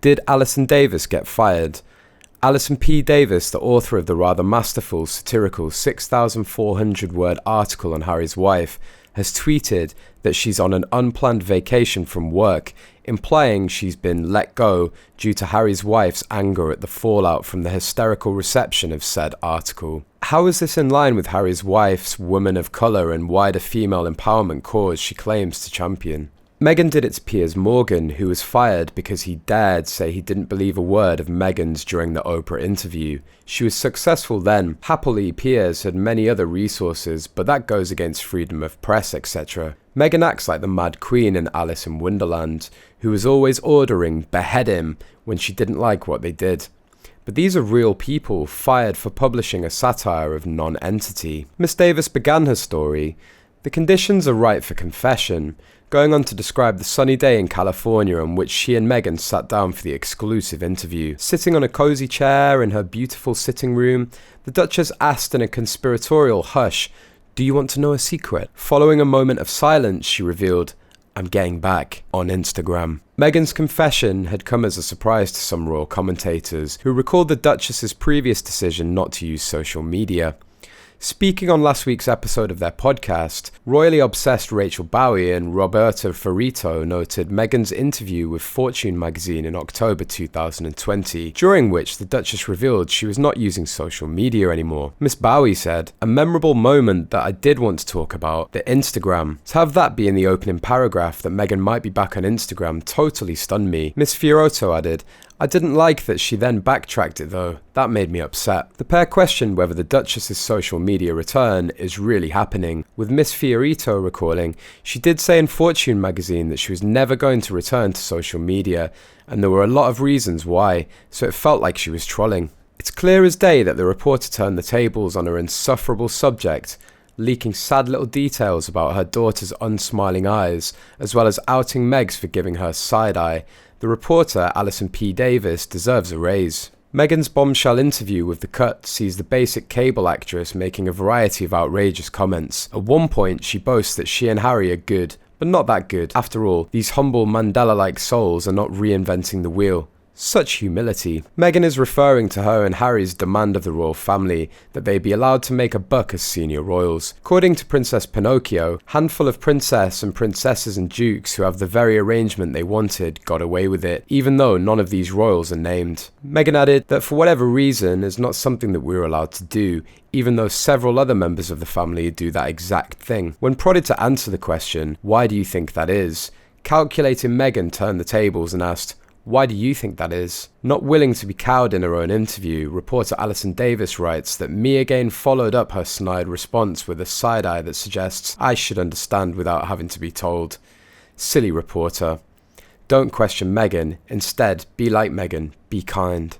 Did Allison Davis get fired? Alison P. Davis, the author of the rather masterful, satirical 6,400-word article on Harry's wife, has tweeted that she's on an unplanned vacation from work, implying she's been let go due to Harry's wife's anger at the fallout from the hysterical reception of said article. How is this in line with Harry's wife's woman of colour and wider female empowerment cause she claims to champion? Meghan did it to Piers Morgan, who was fired because he dared say he didn't believe a word of Meghan's during the Oprah interview. She was successful then. Happily, Piers had many other resources, but that goes against freedom of press, etc. Meghan acts like the Mad Queen in Alice in Wonderland, who was always ordering "behead him" when she didn't like what they did. But these are real people fired for publishing a satire of non-entity. Miss Davis began her story. The conditions are right for confession, going on to describe the sunny day in California on which she and Meghan sat down for the exclusive interview. Sitting on a cozy chair in her beautiful sitting room, the Duchess asked in a conspiratorial hush, "Do you want to know a secret?" Following a moment of silence, she revealed, "I'm getting back on Instagram." Meghan's confession had come as a surprise to some royal commentators, who recalled the Duchess's previous decision not to use social media. Speaking on last week's episode of their podcast, royally obsessed Rachel Bowie and Roberto Ferrito noted Meghan's interview with Fortune magazine in October 2020, during which the Duchess revealed she was not using social media anymore. Miss Bowie said, "A memorable moment that I did want to talk about, the Instagram. To have that be in the opening paragraph that Meghan might be back on Instagram totally stunned me." Miss Ferrito added, "I didn't like that she then backtracked it though. That made me upset." The pair questioned whether the Duchess's social media return is really happening, with Miss Fiorito recalling she did say in Fortune magazine that she was never going to return to social media, and there were a lot of reasons why, so it felt like she was trolling. It's clear as day that the reporter turned the tables on her insufferable subject, leaking sad little details about her daughter's unsmiling eyes, as well as outing Megs for giving her side-eye. The reporter, Alison P. Davis, deserves a raise. Meghan's bombshell interview with The Cut sees the basic cable actress making a variety of outrageous comments. At one point, she boasts that she and Harry are good, but not that good. After all, these humble Mandela-like souls are not reinventing the wheel. Such humility. Meghan is referring to her and Harry's demand of the royal family that they be allowed to make a buck as senior royals. According to Princess Pinocchio, a handful of princess and princesses and dukes who have the very arrangement they wanted got away with it, even though none of these royals are named. Meghan added that for whatever reason is not something that we're allowed to do, even though several other members of the family do that exact thing. When prodded to answer the question, "Why do you think that is?" calculating Meghan turned the tables and asked, "Why do you think that is?" Not willing to be cowed in her own interview, reporter Alison Davis writes that Me again followed up her snide response with a side-eye that suggests I should understand without having to be told. Silly reporter. Don't question Meghan. Instead, be like Meghan. Be kind.